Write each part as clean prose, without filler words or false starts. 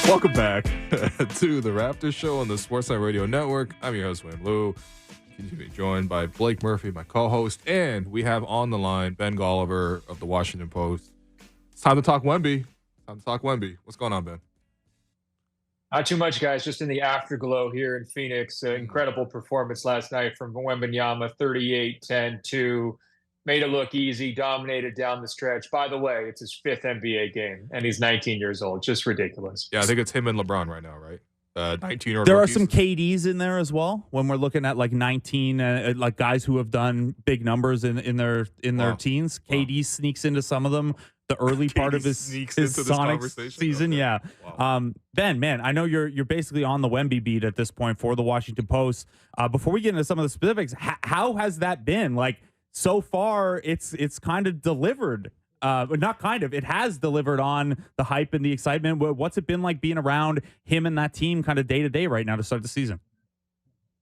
Welcome back to the Raptors show on the Sportsnet Radio Network. I'm your host, Wayne Lou. Continue to be joined by Blake Murphy, my co-host, and we have on the line Ben Golliver of the Washington Post. It's time to talk Wemby. What's going on, Ben? Not too much, guys. Just in the afterglow here in Phoenix. Incredible performance last night from Wembanyama, 38, 10, 2. Made it look easy, dominated down the stretch. By the way, it's his 5th NBA game, and he's 19 years old. Just ridiculous. Yeah, I think it's him and LeBron right now, right? 19 or there rookies. are some KDs in there as well when we're looking at like 19, like guys who have done big numbers in their teens. Wow. KD sneaks into some of them. The early part of his Sonics season, okay. Yeah. Wow. Ben, man, I know you're basically on the Wemby beat at this point for the Washington Post. Before we get into some of the specifics, how has that been? Like so far, it's kind of delivered. Not kind of. It has delivered on the hype and the excitement. What's it been like being around him and that team kind of day to day right now to start the season?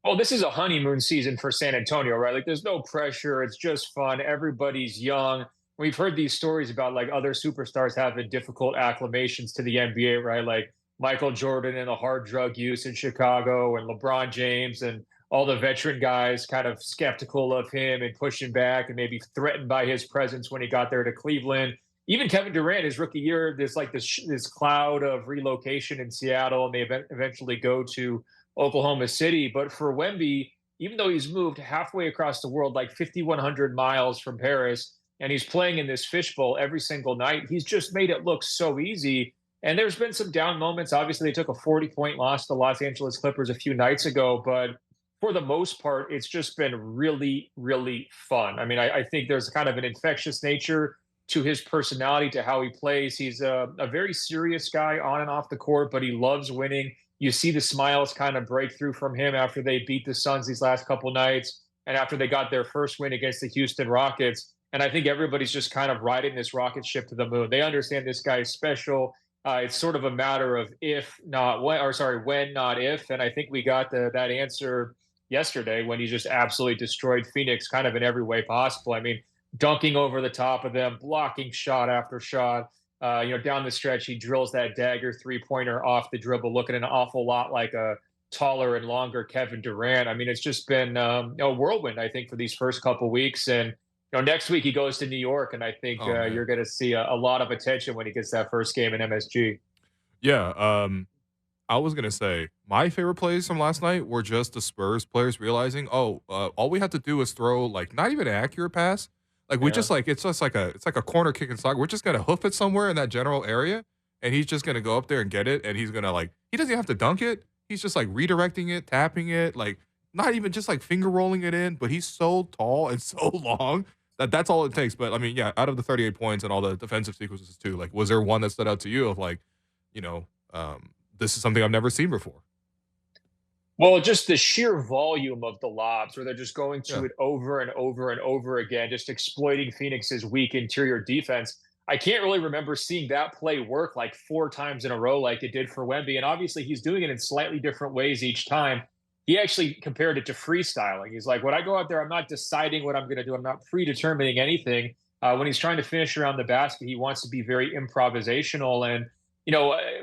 Well, this is a honeymoon season for San Antonio, right? Like there's no pressure. It's just fun. Everybody's young. We've heard these stories about like other superstars having difficult acclimations to the NBA, right? Like Michael Jordan and the hard drug use in Chicago and LeBron James and all the veteran guys kind of skeptical of him and pushing back and maybe threatened by his presence when he got there to Cleveland. Even Kevin Durant, his rookie year, there's like this cloud of relocation in Seattle, and they eventually go to Oklahoma City. But for Wemby, even though he's moved halfway across the world, like 5,100 miles from Paris, and he's playing in this fishbowl every single night, he's just made it look so easy. And there's been some down moments. Obviously, they took a 40-point loss to the Los Angeles Clippers a few nights ago, but for the most part, it's just been really, really fun. I mean, I think there's kind of an infectious nature to his personality, to how he plays. He's a very serious guy on and off the court, but he loves winning. You see the smiles kind of break through from him after they beat the Suns these last couple nights and after they got their first win against the Houston Rockets. And I think everybody's just kind of riding this rocket ship to the moon. They understand this guy is special. It's sort of a matter of when, not if. And I think we got that answer yesterday when he just absolutely destroyed Phoenix kind of in every way possible. I mean, dunking over the top of them, blocking shot after shot. Down the stretch, he drills that dagger three-pointer off the dribble, looking an awful lot like a taller and longer Kevin Durant. I mean, it's just been a whirlwind, I think, for these first couple weeks. And next week he goes to New York, and I think you're going to see a lot of attention when he gets that first game in MSG. Yeah, I was going to say my favorite plays from last night were just the Spurs players realizing, all we have to do is throw like not even an accurate pass. Like we just like it's like a corner kick in soccer. We're just gonna hoof it somewhere in that general area, and he's just gonna go up there and get it, and he's gonna he doesn't have to dunk it. He's just like redirecting it, tapping it, like not even just like finger rolling it in. But he's so tall and so long that's all it takes. But I mean, yeah, out of the 38 points and all the defensive sequences too, like was there one that stood out to you of this is something I've never seen before? Well, just the sheer volume of the lobs where they're just going to it over and over and over again, just exploiting Phoenix's weak interior defense. I can't really remember seeing that play work like 4 times in a row like it did for Wemby. And obviously he's doing it in slightly different ways each time. He actually compared it to freestyling. He's like, when I go out there, I'm not deciding what I'm going to do. I'm not predetermining anything. When he's trying to finish around the basket, he wants to be very improvisational. And,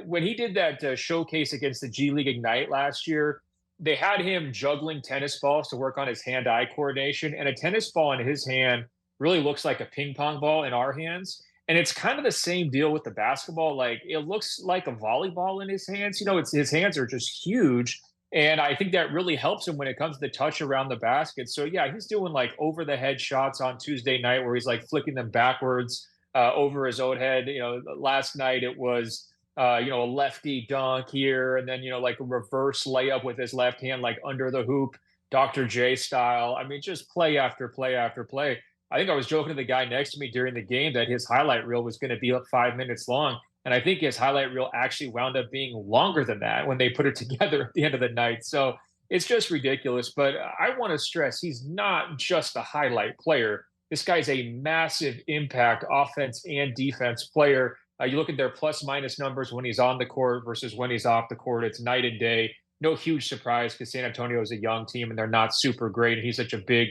when he did that showcase against the G League Ignite last year, they had him juggling tennis balls to work on his hand-eye coordination, and a tennis ball in his hand really looks like a ping pong ball in our hands. And it's kind of the same deal with the basketball. Like it looks like a volleyball in his hands. His hands are just huge. And I think that really helps him when it comes to the touch around the basket. So yeah, he's doing like over the head shots on Tuesday night where he's like flicking them backwards over his own head. Last night it was a lefty dunk here, and then, like a reverse layup with his left hand, like under the hoop, Dr. J style. I mean, just play after play after play. I think I was joking to the guy next to me during the game that his highlight reel was going to be up 5 minutes long. And I think his highlight reel actually wound up being longer than that when they put it together at the end of the night. So it's just ridiculous. But I want to stress, he's not just a highlight player. This guy's a massive impact offense and defense player. You look at their plus-minus numbers when he's on the court versus when he's off the court. It's night and day. No huge surprise because San Antonio is a young team and they're not super great. And he's such a big,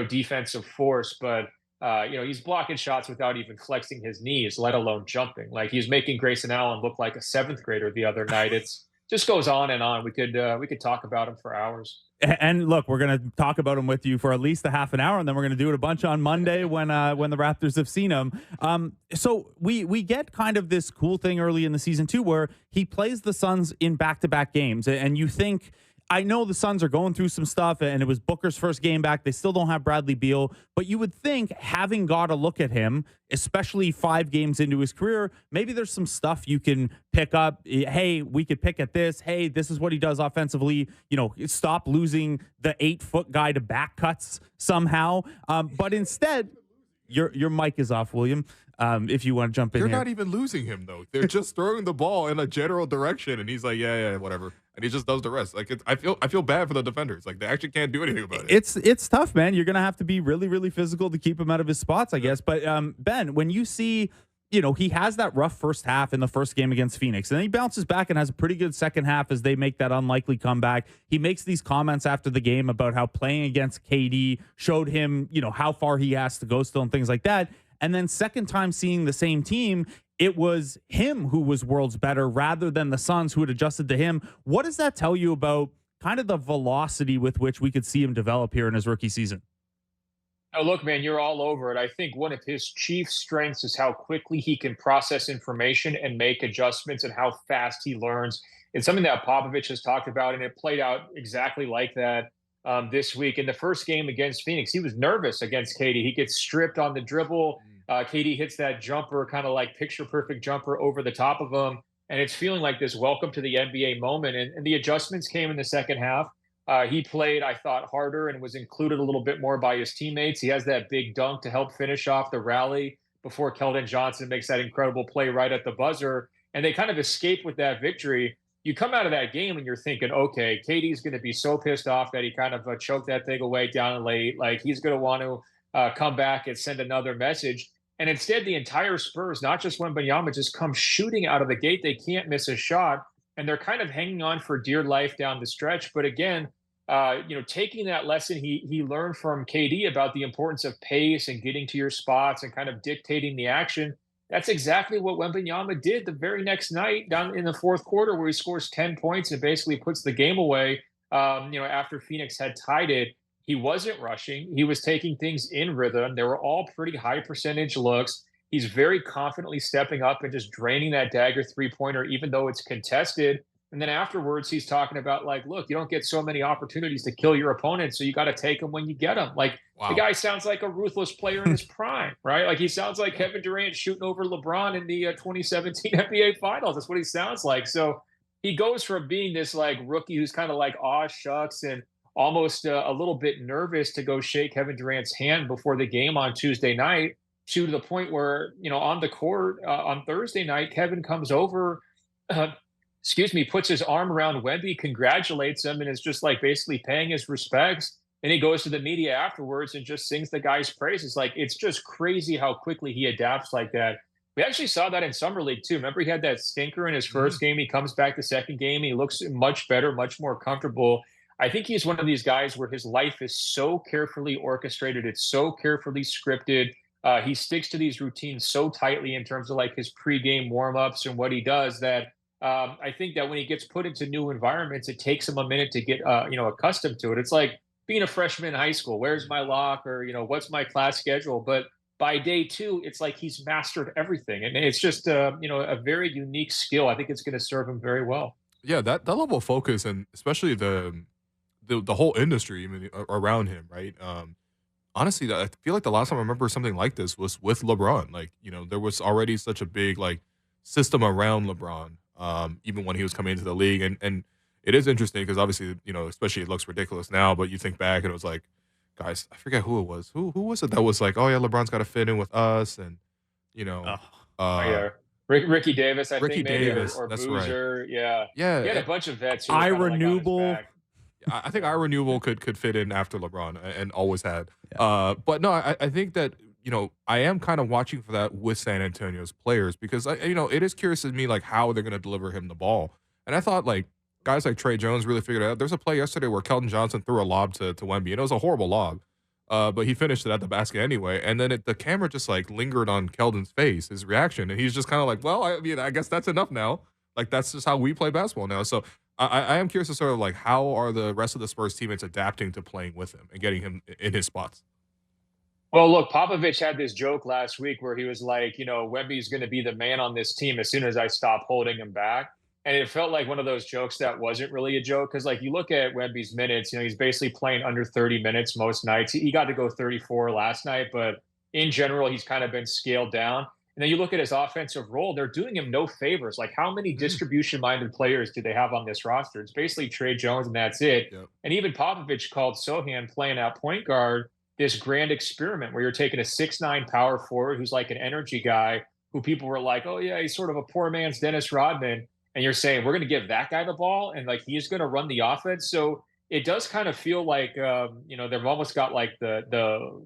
defensive force. But He's blocking shots without even flexing his knees, let alone jumping. Like he's making Grayson Allen look like a seventh grader the other night. It's just goes on and on. We could talk about him for hours. And look, we're going to talk about him with you for at least a half an hour, and then we're going to do it a bunch on Monday when the Raptors have seen him. So we get kind of this cool thing early in the season too, where he plays the Suns in back-to-back games, and you think, I know the Suns are going through some stuff, and it was Booker's first game back. They still don't have Bradley Beal, but you would think, having got a look at him, especially 5 games into his career, maybe there's some stuff you can pick up. Hey, we could pick at this. Hey, this is what he does offensively. Stop losing the 8-foot guy to back cuts somehow. But instead, your mic is off, William. If you want to jump in They're here. not even losing him, though. They're just throwing the ball in a general direction, and he's like, yeah, whatever. And he just does the rest. Like, I feel bad for the defenders. Like, they actually can't do anything about it. It's tough, man. You're going to have to be really, really physical to keep him out of his spots, I guess. But, Ben, when you see, he has that rough first half in the first game against Phoenix, and then he bounces back and has a pretty good second half as they make that unlikely comeback. He makes these comments after the game about how playing against KD showed him, how far he has to go still and things like that. And then second time seeing the same team, it was him who was worlds better rather than the Suns who had adjusted to him. What does that tell you about kind of the velocity with which we could see him develop here in his rookie season? Oh, look, man, you're all over it. I think one of his chief strengths is how quickly he can process information and make adjustments and how fast he learns. It's something that Popovich has talked about, and it played out exactly like that this week. In the first game against Phoenix, he was nervous against KD. He gets stripped on the dribble. KD hits that jumper, kind of like picture-perfect jumper over the top of him, and it's feeling like this welcome to the NBA moment. And the adjustments came in the second half. He played, I thought, harder and was included a little bit more by his teammates. He has that big dunk to help finish off the rally before Keldon Johnson makes that incredible play right at the buzzer. And they kind of escape with that victory. You come out of that game and you're thinking, okay, KD's going to be so pissed off that he kind of choked that thing away down late. Like he's going to want to come back and send another message. And instead, the entire Spurs, not just Wembanyama, just come shooting out of the gate. They can't miss a shot. And they're kind of hanging on for dear life down the stretch. But again, taking that lesson he learned from KD about the importance of pace and getting to your spots and kind of dictating the action. That's exactly what Wembanyama did the very next night down in the fourth quarter, where he scores 10 points and basically puts the game away. After Phoenix had tied it, he wasn't rushing. He was taking things in rhythm. They were all pretty high percentage looks. He's very confidently stepping up and just draining that dagger 3-pointer, even though it's contested. And then afterwards, he's talking about like, look, you don't get so many opportunities to kill your opponent, so you got to take them when you get them. Like The guy sounds like a ruthless player in his prime, right? Like he sounds like Kevin Durant shooting over LeBron in the 2017 NBA Finals. That's what he sounds like. So he goes from being this like rookie who's kind of like, aw shucks, and almost a little bit nervous to go shake Kevin Durant's hand before the game on Tuesday night, to the point where, on the court on Thursday night, Kevin comes over, puts his arm around Wemby, congratulates him, and is just like basically paying his respects. And he goes to the media afterwards and just sings the guy's praises. Like, it's just crazy how quickly he adapts like that. We actually saw that in Summer League too. Remember, he had that stinker in his first game. He comes back the second game. He looks much better, much more comfortable. I think he's one of these guys where his life is so carefully orchestrated. It's so carefully scripted. He sticks to these routines so tightly in terms of like his pregame warmups and what he does that I think that when he gets put into new environments, it takes him a minute to get accustomed to it. It's like being a freshman in high school. Where's my locker? What's my class schedule? But by day 2, it's like he's mastered everything, and it's just a very unique skill. I think it's going to serve him very well. Yeah, that level of focus, and especially the whole industry, around him, right? Honestly, I feel like the last time I remember something like this was with LeBron. Like, there was already such a big like system around LeBron, even when he was coming into the league. And it is interesting because obviously, especially it looks ridiculous now, but you think back and it was like, guys, I forget who it was. Who was it that was like, oh yeah, LeBron's got to fit in with us, and Ricky Davis, I Ricky think, maybe, Davis, or that's Boozer, right. Yeah. He had a bunch of vets. Ira Newble. I think Ira Newble could fit in after LeBron and always had. Yeah. But no, I think that, I am kind of watching for that with San Antonio's players because, it is curious to me, like, how they're going to deliver him the ball. And I thought, like, guys like Trey Jones really figured it out. There's a play yesterday where Keldon Johnson threw a lob to Wemby, and it was a horrible lob. but he finished it at the basket anyway. And then the camera just like lingered on Keldon's face, his reaction, and he's just kind of like, well, I mean, I guess that's enough now. Like that's just how we play basketball now. So I am curious to sort of like how are the rest of the Spurs teammates adapting to playing with him and getting him in his spots. Well, look, Popovich had this joke last week where he was like, Wemby's going to be the man on this team as soon as I stop holding him back. And it felt like one of those jokes that wasn't really a joke because, like, you look at Wemby's minutes, he's basically playing under 30 minutes most nights. He got to go 34 last night, but in general, he's kind of been scaled down. And then you look at his offensive role, they're doing him no favors. Like, how many distribution-minded players do they have on this roster? It's basically Trey Jones, and that's it. Yep. And even Popovich called Sohan playing at point guard this grand experiment where you're taking a 6'9" power forward who's like an energy guy who people were like, oh, yeah, he's sort of a poor man's Dennis Rodman. And you're saying, we're going to give that guy the ball and like he's going to run the offense. So it does kind of feel like, they've almost got like the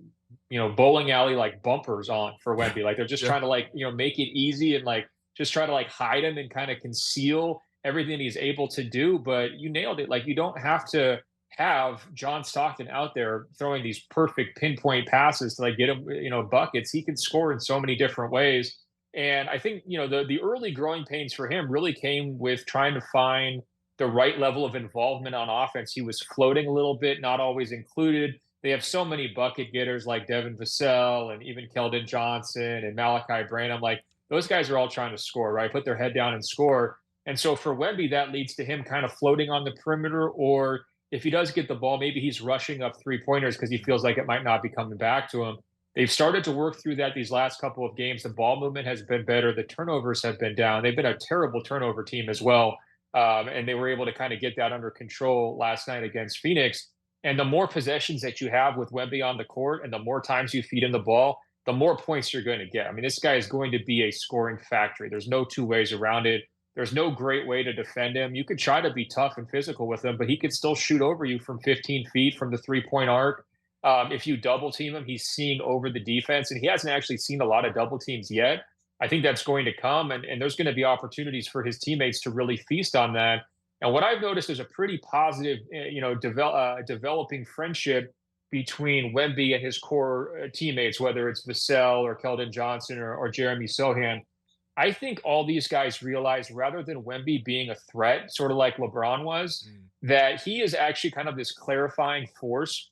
bowling alley like bumpers on for Wemby. Like they're just trying to like, make it easy and like just try to like hide him and kind of conceal everything he's able to do. But you nailed it. Like you don't have to have John Stockton out there throwing these perfect pinpoint passes to like get him, buckets. He can score in so many different ways. And I think, the early growing pains for him really came with trying to find the right level of involvement on offense. He was floating a little bit, not always included. They have so many bucket getters like Devin Vassell and even Keldon Johnson and Malachi Branham. Like those guys are all trying to score, right? Put their head down and score. And so for Wemby, that leads to him kind of floating on the perimeter, or if he does get the ball, maybe he's rushing up 3-pointers because he feels like it might not be coming back to him. They've started to work through that these last couple of games. The ball movement has been better. The turnovers have been down. They've been a terrible turnover team as well. And they were able to kind of get that under control last night against Phoenix. And the more possessions that you have with Wemby on the court and the more times you feed him the ball, the more points you're going to get. I mean, this guy is going to be a scoring factory. There's no two ways around it. There's no great way to defend him. You could try to be tough and physical with him, but he could still shoot over you from 15 feet from the 3-point arc. If you double team him, he's seeing over the defense, and he hasn't actually seen a lot of double teams yet. I think that's going to come, and there's going to be opportunities for his teammates to really feast on that. And what I've noticed is a pretty positive, developing friendship between Wemby and his core teammates, whether it's Vassell or Keldon Johnson or Jeremy Sohan. I think all these guys realize rather than Wemby being a threat, sort of like LeBron was, that he is actually kind of this clarifying force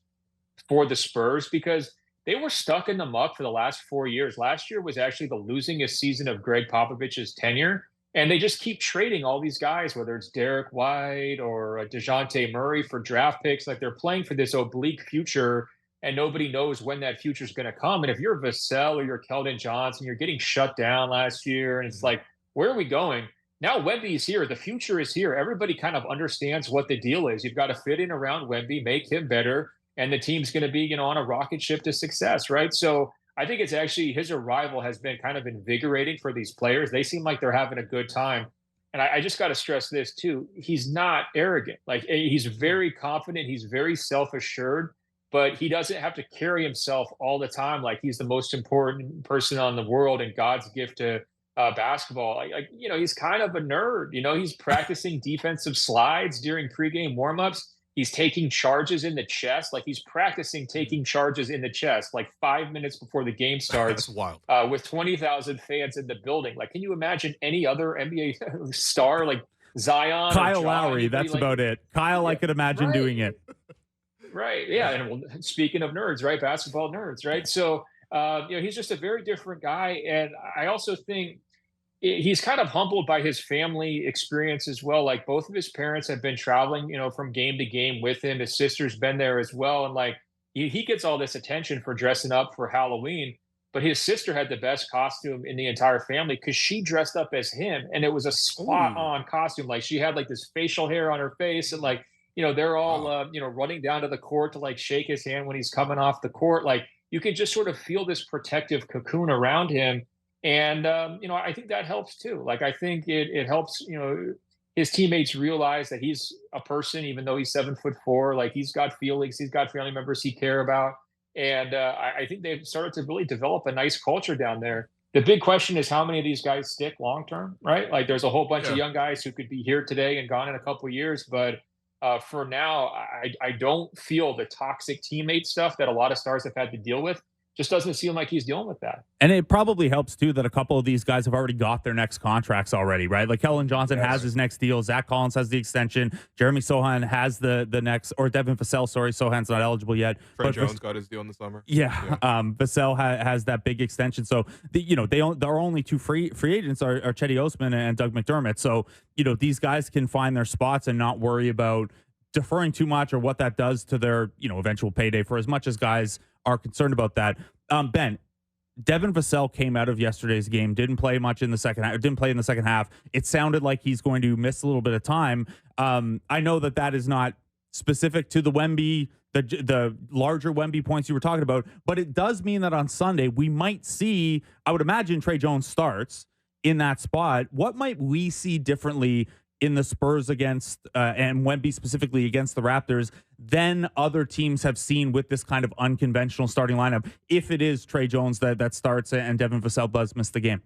for the Spurs because they were stuck in the muck for the last 4 years. Last year was actually the losingest season of Greg Popovich's tenure. And they just keep trading all these guys, whether it's Derek White or DeJounte Murray for draft picks. Like they're playing for this oblique future and nobody knows when that future is going to come. And if you're Vassell or you're Keldon Johnson, you're getting shut down last year. And it's like, where are we going? Now Wemby is here. The future is here. Everybody kind of understands what the deal is. You've got to fit in around Wemby, make him better. And the team's going to be, on a rocket ship to success, right? So I think it's actually his arrival has been kind of invigorating for these players. They seem like they're having a good time. And I just got to stress this too. He's not arrogant. Like he's very confident. He's very self-assured, but he doesn't have to carry himself all the time like he's the most important person on the world and God's gift to basketball. He's kind of a nerd. He's practicing defensive slides during pregame warmups. He's taking charges in the chest. Like he's practicing taking charges in the chest, like 5 minutes before the game starts. That's wild. With 20,000 fans in the building. Like, can you imagine any other NBA star like Zion? Kyle Lowry. That's about it. Kyle, I could imagine doing it. Right. Yeah. And speaking of nerds, right? Basketball nerds, right? So, he's just a very different guy. And I also think he's kind of humbled by his family experience as well. Like both of his parents have been traveling, from game to game with him. His sister's been there as well. And like he gets all this attention for dressing up for Halloween, but his sister had the best costume in the entire family because she dressed up as him. And it was a spot on costume. Like she had like this facial hair on her face and like, they're all, running down to the court to like shake his hand when he's coming off the court. Like you can just sort of feel this protective cocoon around him. And, I think that helps too. Like, I think it helps, his teammates realize that he's a person, even though he's 7'4", like he's got feelings, he's got family members he care about. And I think they've started to really develop a nice culture down there. The big question is how many of these guys stick long-term, right? Like there's a whole bunch of young guys who could be here today and gone in a couple of years, but For now, I don't feel the toxic teammate stuff that a lot of stars have had to deal with. Just doesn't seem like he's dealing with that. And it probably helps too that a couple of these guys have already got their next contracts already, right? Like Kellen Johnson has his next deal. Zach Collins has the extension. Jeremy Sohan has the next, or Devin Vassell. Sorry, Sohan's not eligible yet. Trey Jones got his deal in the summer. Yeah. Vassell has that big extension. So there are only two free agents are Chetty Osman and Doug McDermott. So these guys can find their spots and not worry about deferring too much or what that does to their eventual payday. For as much as guys are concerned about that, Ben, Devin Vassell came out of yesterday's game, didn't play much in the second half, didn't play in the second half. It sounded like he's going to miss a little bit of time. I know that is not specific to the Wemby, the larger Wemby points you were talking about, but it does mean that on Sunday we might see, I would imagine Trey Jones starts in that spot. What might we see differently in the Spurs against and Wemby specifically against the Raptors than other teams have seen with this kind of unconventional starting lineup, if it is Trey Jones that starts and Devin Vassell does miss the game?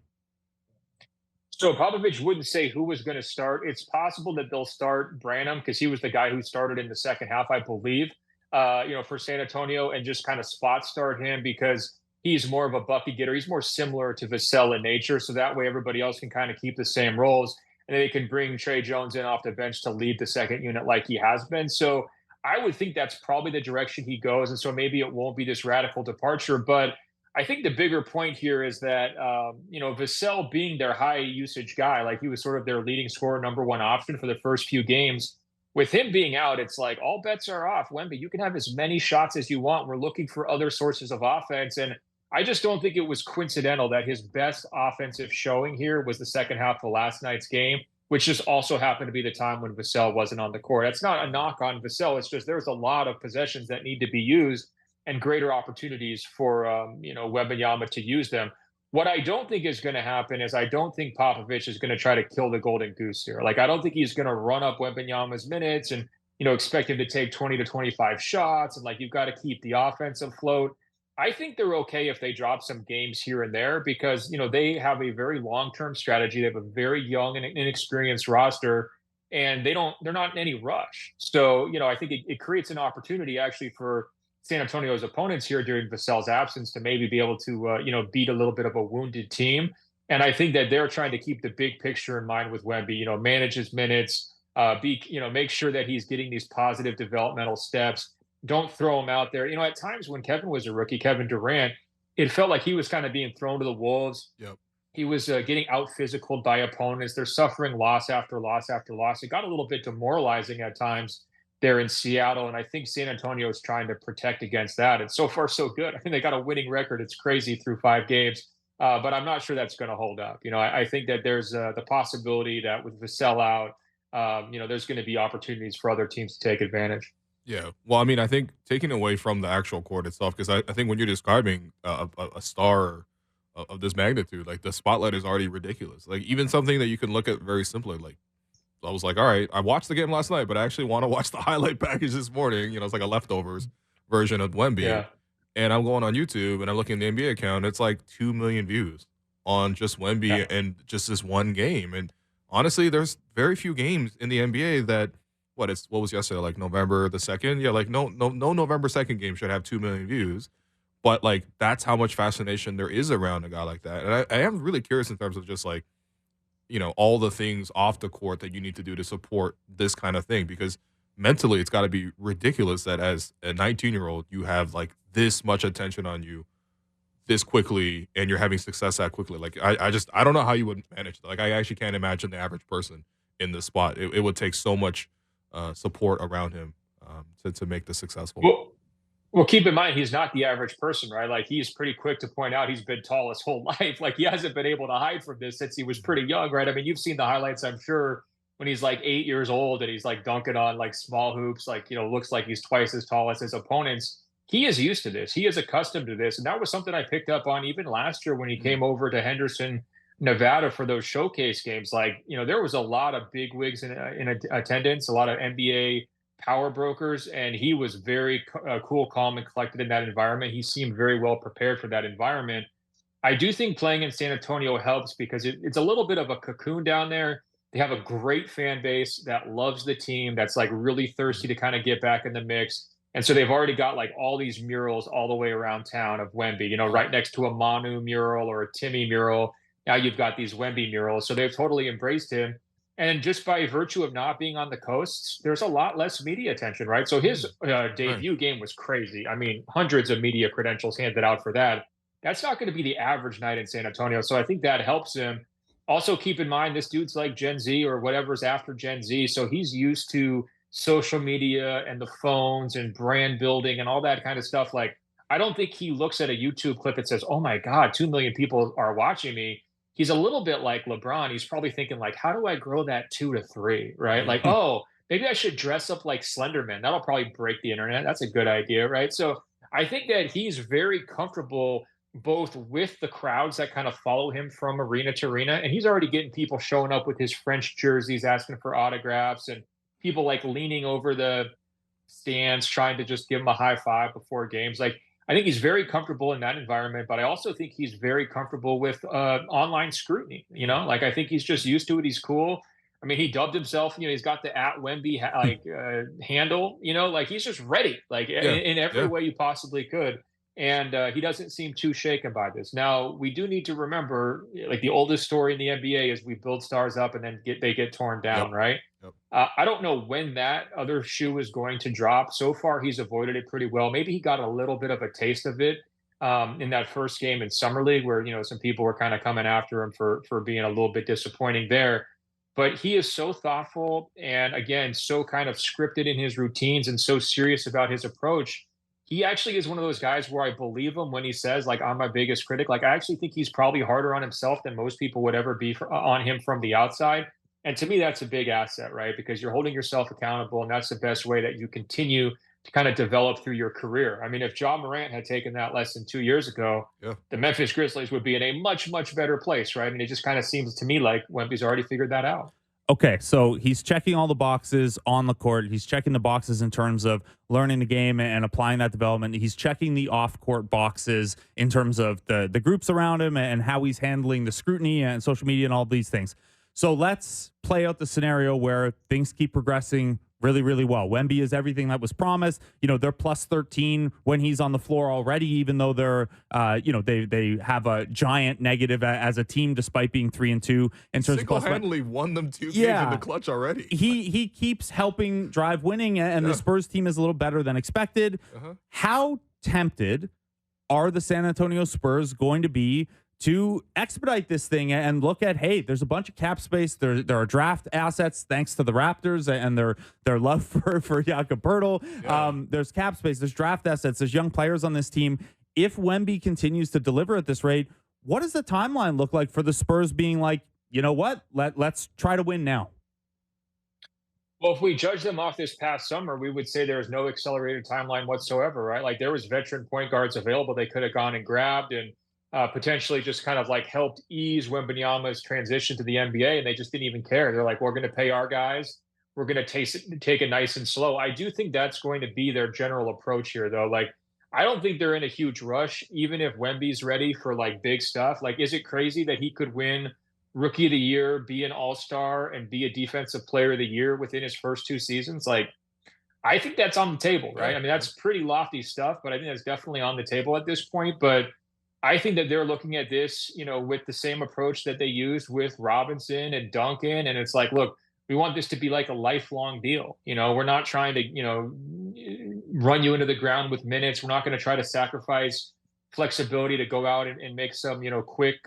So Popovich wouldn't say who was going to start. It's possible that they'll start Branham because he was the guy who started in the second half, I believe, for San Antonio, and just kind of spot start him because he's more of a bucket getter. He's more similar to Vassell in nature. So that way everybody else can kind of keep the same roles. And they can bring Trey Jones in off the bench to lead the second unit like he has been. So I would think that's probably the direction he goes. And so maybe it won't be this radical departure. But I think the bigger point here is that, Vassell being their high usage guy, like he was sort of their leading scorer, number one option for the first few games. With him being out, it's like all bets are off. Wemby, you can have as many shots as you want. We're looking for other sources of offense. And I just don't think it was coincidental that his best offensive showing here was the second half of last night's game, which just also happened to be the time when Vassell wasn't on the court. That's not a knock on Vassell. It's just there's a lot of possessions that need to be used and greater opportunities for Wembanyama to use them. What I don't think is going to happen is I don't think Popovich is going to try to kill the golden goose here. Like I don't think he's going to run up Wembanyama's minutes and expect him to take 20 to 25 shots and like you've got to keep the offense afloat. I think they're okay if they drop some games here and there because, they have a very long-term strategy. They have a very young and inexperienced roster, and they're not in any rush. So, I think it creates an opportunity actually for San Antonio's opponents here during Vassell's absence to maybe be able to, beat a little bit of a wounded team. And I think that they're trying to keep the big picture in mind with Wemby, manage his minutes, make sure that he's getting these positive developmental steps. Don't throw him out there. At times when Kevin was a rookie, Kevin Durant, it felt like he was kind of being thrown to the wolves. Yep. He was getting out physicaled by opponents. They're suffering loss after loss after loss. It got a little bit demoralizing at times there in Seattle. And I think San Antonio is trying to protect against that. And so far, so good. I mean, they got a winning record. It's crazy through 5 games. But I'm not sure that's going to hold up. I think that there's the possibility that with Vassell out, there's going to be opportunities for other teams to take advantage. Yeah. Well, I mean, I think taking away from the actual court itself, because I think when you're describing a star of this magnitude, like the spotlight is already ridiculous. Like even something that you can look at very simply, like I was like, all right, I watched the game last night, but I actually want to watch the highlight package this morning. It's like a leftovers version of Wemby. Yeah. And I'm going on YouTube and I'm looking at the NBA account. It's like 2 million views on just Wemby and just this one game. And honestly, there's very few games in the NBA that what was yesterday, like November the 2nd? Yeah, like no November 2nd game should have 2 million views. But like that's how much fascination there is around a guy like that. And I am really curious in terms of just like, all the things off the court that you need to do to support this kind of thing. Because mentally it's got to be ridiculous that as a 19-year-old, you have like this much attention on you this quickly and you're having success that quickly. Like I don't know how you would manage that. Like I actually can't imagine the average person in this spot. It would take so much support around him to make this successful. Well, keep in mind, he's not the average person, right? Like he's pretty quick to point out he's been tall his whole life. Like he hasn't been able to hide from this since he was pretty young, right? I mean, you've seen the highlights, I'm sure, when he's like 8 years old and he's like dunking on like small hoops, like, looks like he's twice as tall as his opponents. He is used to this. He is accustomed to this. And that was something I picked up on even last year when he came over to Henderson, Nevada for those showcase games. Like, there was a lot of big wigs in attendance, a lot of NBA power brokers, and he was very cool, calm, and collected in that environment. He seemed very well prepared for that environment. I do think playing in San Antonio helps because it's a little bit of a cocoon down there. They have a great fan base that loves the team, that's like really thirsty to kind of get back in the mix. And so they've already got like all these murals all the way around town of Wemby, right next to a Manu mural or a Timmy mural. Now you've got these Wemby murals. So they've totally embraced him. And just by virtue of not being on the coasts, there's a lot less media attention, right? So his Right. debut game was crazy. I mean, hundreds of media credentials handed out for that. That's not going to be the average night in San Antonio. So I think that helps him. Also, keep in mind, this dude's like Gen Z or whatever's after Gen Z. So he's used to social media and the phones and brand building and all that kind of stuff. Like, I don't think he looks at a YouTube clip and says, "Oh my God, 2 million people are watching me." He's a little bit like LeBron. He's probably thinking like, how do I grow that 2 to 3, right? Like, Mhm. oh, maybe I should dress up like Slenderman. That'll probably break the internet. That's a good idea, right? So I think that he's very comfortable both with the crowds that kind of follow him from arena to arena, and he's already getting people showing up with his French jerseys asking for autographs and people like leaning over the stands trying to just give him a high five before games. Like, I think he's very comfortable in that environment, but I also think he's very comfortable with online scrutiny. Like I think he's just used to it. He's cool. I mean, he dubbed himself. He's got the at Wemby handle. Like he's just ready, like Yeah. in every Yeah. way you possibly could. And he doesn't seem too shaken by this. Now, we do need to remember, like the oldest story in the NBA is we build stars up and then they get torn Yep. down, right? Yep. I don't know when that other shoe is going to drop. So far, he's avoided it pretty well. Maybe he got a little bit of a taste of it in that first game in summer league, where some people were kind of coming after him for being a little bit disappointing there. But he is so thoughtful and again so kind of scripted in his routines and so serious about his approach. He actually is one of those guys where I believe him when he says like I'm my biggest critic. Like I actually think he's probably harder on himself than most people would ever be on him from the outside. And to me, that's a big asset, right? Because you're holding yourself accountable, and that's the best way that you continue to kind of develop through your career. I mean, if John Morant had taken that lesson 2 years ago, Yeah. the Memphis Grizzlies would be in a much, much better place, right? I mean, it just kind of seems to me like Wemby's already figured that out. Okay, so he's checking all the boxes on the court. He's checking the boxes in terms of learning the game and applying that development. He's checking the off-court boxes in terms of the groups around him and how he's handling the scrutiny and social media and all these things. So let's play out the scenario where things keep progressing really, really well. Wemby is everything that was promised. They're plus 13 when he's on the floor already, even though they're, they have a giant negative as a team, despite being 3-2 in terms of plus. Single-handedly won them 2 games in the clutch already. He keeps helping drive winning, and the Spurs team is a little better than expected. How tempted are the San Antonio Spurs going to be to expedite this thing and look at, hey, there's a bunch of cap space. There are draft assets thanks to the Raptors and their love for Jakob Poeltl. Yeah. There's cap space. There's draft assets. There's young players on this team. If Wemby continues to deliver at this rate, what does the timeline look like for the Spurs being like, you know what? Let's try to win now? Well, if we judge them off this past summer, we would say there was no accelerated timeline whatsoever, right? Like there was veteran point guards available they could have gone and grabbed and potentially just kind of like helped ease Wembanyama's transition to the NBA, and they just didn't even care. They're like, we're going to pay our guys. We're going to take it nice and slow. I do think that's going to be their general approach here, though. Like, I don't think they're in a huge rush, even if Wemby's ready for like big stuff. Like, is it crazy that he could win Rookie of the Year, be an All-Star, and be a Defensive Player of the Year within his first 2 seasons? Like, I think that's on the table, right? I mean, that's pretty lofty stuff, but I think that's definitely on the table at this point. But I think that they're looking at this, with the same approach that they used with Robinson and Duncan. And it's like, look, we want this to be like a lifelong deal. We're not trying to, run you into the ground with minutes. We're not going to try to sacrifice flexibility to go out and make some, quick,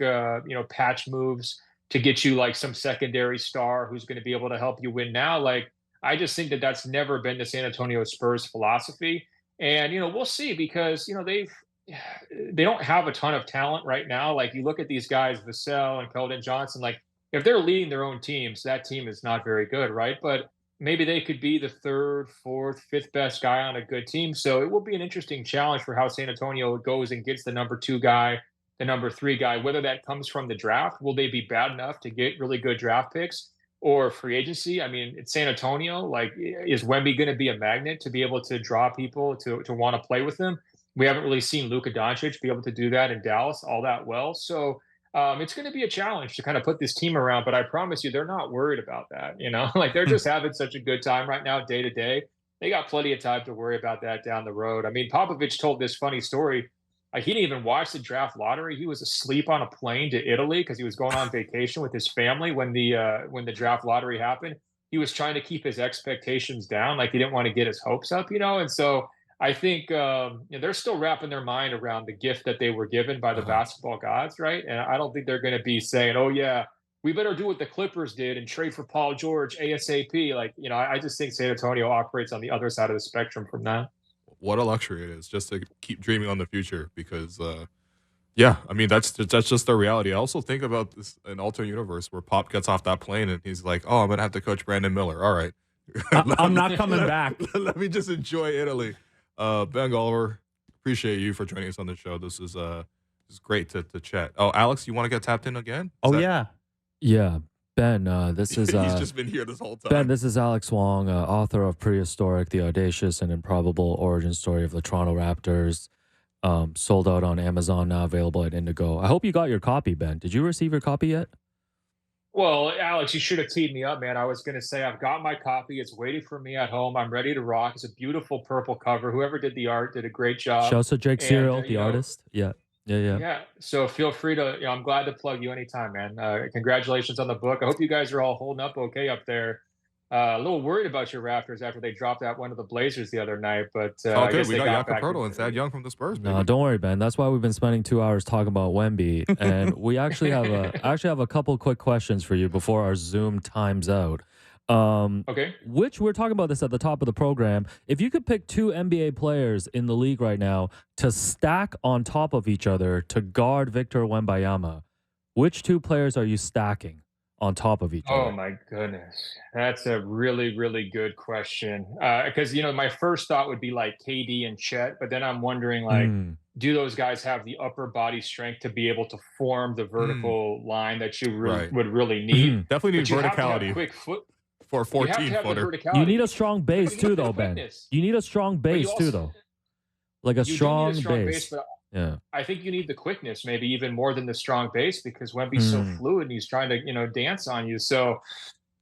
patch moves to get you like some secondary star who's going to be able to help you win now. Like, I just think that that's never been the San Antonio Spurs philosophy. And, we'll see because, they don't have a ton of talent right now. Like you look at these guys, Vassell and Keldon Johnson, like if they're leading their own teams, that team is not very good, right? But maybe they could be the third, fourth, fifth best guy on a good team. So it will be an interesting challenge for how San Antonio goes and gets the number 2 guy, the number 3 guy, whether that comes from the draft. Will they be bad enough to get really good draft picks or free agency? I mean, it's San Antonio. Like, is Wemby going to be a magnet to be able to draw people to want to play with them? We haven't really seen Luka Doncic be able to do that in Dallas all that well. So It's going to be a challenge to kind of put this team around, but I promise you, they're not worried about that. Like they're just having such a good time right now, day to day. They got plenty of time to worry about that down the road. I mean, Popovich told this funny story. He didn't even watch the draft lottery. He was asleep on a plane to Italy because he was going on vacation with his family when the draft lottery happened. He was trying to keep his expectations down, like he didn't want to get his hopes up, And so I think they're still wrapping their mind around the gift that they were given by the basketball gods, right? And I don't think they're going to be saying, "Oh yeah, we better do what the Clippers did and trade for Paul George ASAP." I just think San Antonio operates on the other side of the spectrum from that. What a luxury it is just to keep dreaming on the future because, yeah, I mean, that's just the reality. I also think about this an alternate universe where Pop gets off that plane and he's like, "Oh, I'm going to have to coach Brandon Miller. All right. I'm not coming back. Let me just enjoy Italy." Ben Golliver, appreciate you for joining us on the show. This is great to chat. Oh, Alex, you want to get tapped in again? Yeah. Ben, this is he's just been here this whole time. Ben, this is Alex Wong, author of Prehistoric: The Audacious and Improbable Origin Story of the Toronto Raptors. Sold out on Amazon, now available at Indigo. I hope you got your copy, Ben. Did you receive your copy yet? Well, Alex, you should have teed me up, man. I was going to say I've got my copy. It's waiting for me at home. I'm ready to rock. It's a beautiful purple cover. Whoever did the art did a great job. Shouts to Jake Cyril, the artist. Yeah. Yeah. So feel free to, I'm glad to plug you anytime, man. Congratulations on the book. I hope you guys are all holding up okay up there. A little worried about your Raptors after they dropped out one of the Blazers the other night, but I guess we got Jakob Poeltl and Thad Young from the Spurs. No, don't worry, Ben. That's why we've been spending 2 hours talking about Wemby, and we actually have a couple quick questions for you before our Zoom times out. Okay. Which we're talking about this at the top of the program. If you could pick 2 NBA players in the league right now to stack on top of each other to guard Victor Wembanyama, which 2 players are you stacking on top of each other? Oh my goodness, that's a really, really good question. Because my first thought would be like KD and Chet, but then I'm wondering like, do those guys have the upper body strength to be able to form the vertical line that you would really need? Definitely need verticality. Have to have quick foot for a 14-footer. You need a strong base too, though, Ben. You need a strong base too, though. Like a strong base. Yeah, I think you need the quickness, maybe even more than the strong base, because Wemby's so fluid and he's trying to, dance on you. So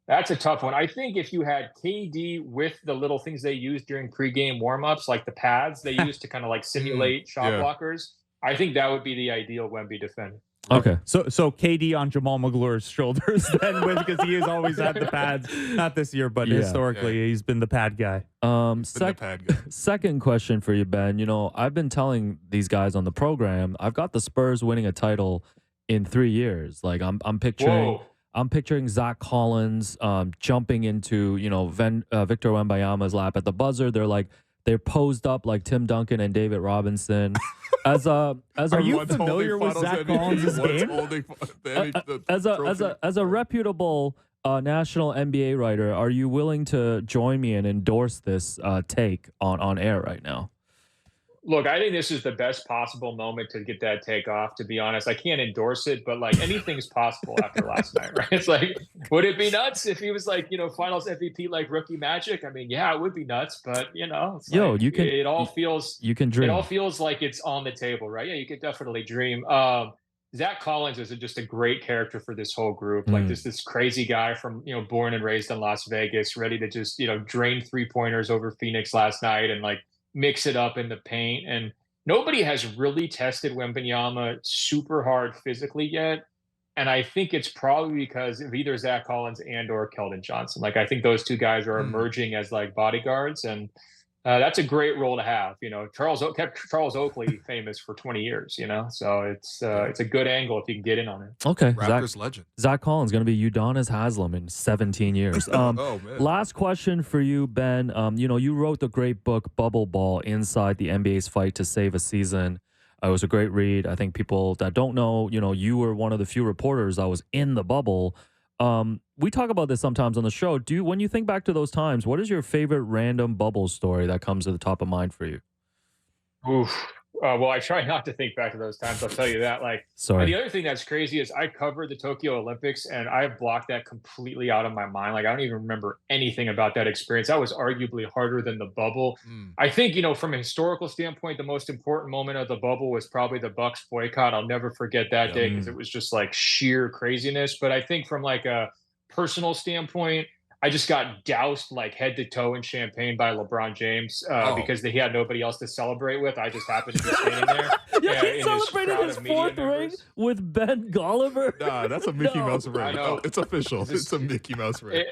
that's a tough one. I think if you had KD with the little things they use during pregame warmups, like the pads they use to kind of like simulate shot blockers, I think that would be the ideal Wemby defender. Okay. So KD on Jamal Magloire's shoulders then, because he has always had the pads. Not this year, but historically he's been the pad guy. Second question for you, Ben. I've been telling these guys on the program, I've got the Spurs winning a title in 3 years. Like I'm picturing Zach Collins jumping into Victor Wembanyama's lap at the buzzer. They're posed up like Tim Duncan and David Robinson. Are you familiar with Zach Collins' game? As a reputable national NBA writer, are you willing to join me and endorse this take on air right now? Look, I think this is the best possible moment to get that take off, to be honest. I can't endorse it, but like anything's possible after last night, right? It's like, would it be nuts if he was like, finals MVP like rookie Magic? I mean, yeah, it would be nuts, but it all feels dream. It all feels like it's on the table, right? Yeah, you could definitely dream. Zach Collins is just a great character for this whole group. Like this crazy guy from, born and raised in Las Vegas, ready to just, drain 3-pointers over Phoenix last night and like mix it up in the paint. And nobody has really tested Wembanyama super hard physically yet. And I think it's probably because of either Zach Collins and or Keldon Johnson. Like, I think those 2 guys are emerging as like bodyguards, and that's a great role to have. Charles kept Charles Oakley famous for 20 years, so it's a good angle if you can get in on it. Okay. Raptors legend. Zach Collins going to be Udonis Haslem in 17 years. Oh, man. Last question for you, Ben. You wrote the great book Bubble Ball: Inside the NBA's Fight to Save a Season. It was a great read. I think people that don't know, you were one of the few reporters that was in the bubble. We talk about this sometimes on the show. When you think back to those times, what is your favorite random bubble story that comes to the top of mind for you? Oof. Well, I try not to think back to those times. I'll tell you that. Like, Sorry. the other thing that's crazy is I covered the Tokyo Olympics, and I blocked that completely out of my mind. Like, I don't even remember anything about that experience. That was arguably harder than the bubble. I think, from a historical standpoint, the most important moment of the bubble was probably the Bucks boycott. I'll never forget that day because it was just like sheer craziness. But I think from like a personal standpoint, I just got doused like head to toe in champagne by LeBron James because he had nobody else to celebrate with. I just happened to be standing there. He celebrated his 4th ring with Ben Golliver. Nah, that's a Mickey Mouse ring. Oh, it's official. It's a Mickey Mouse ring.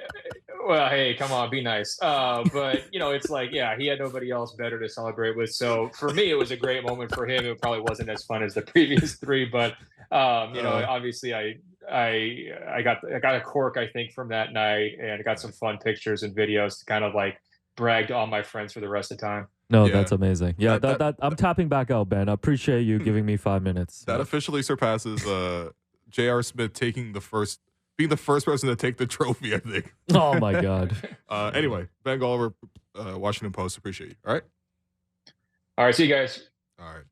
Well, hey, come on, be nice. But it's like, yeah, he had nobody else better to celebrate with. So for me, it was a great moment. For him, it probably wasn't as fun as the previous 3, but obviously I got a cork, I think, from that night, and I got some fun pictures and videos to kind of like brag to all my friends for the rest of the time. No, that's amazing. Yeah, that I'm tapping back out, Ben. I appreciate you giving me 5 minutes. That officially surpasses J.R. Smith being the first person to take the trophy, I think. Oh my God. Anyway, Ben Golliver, Washington Post. Appreciate you. All right. All right. See you guys. All right.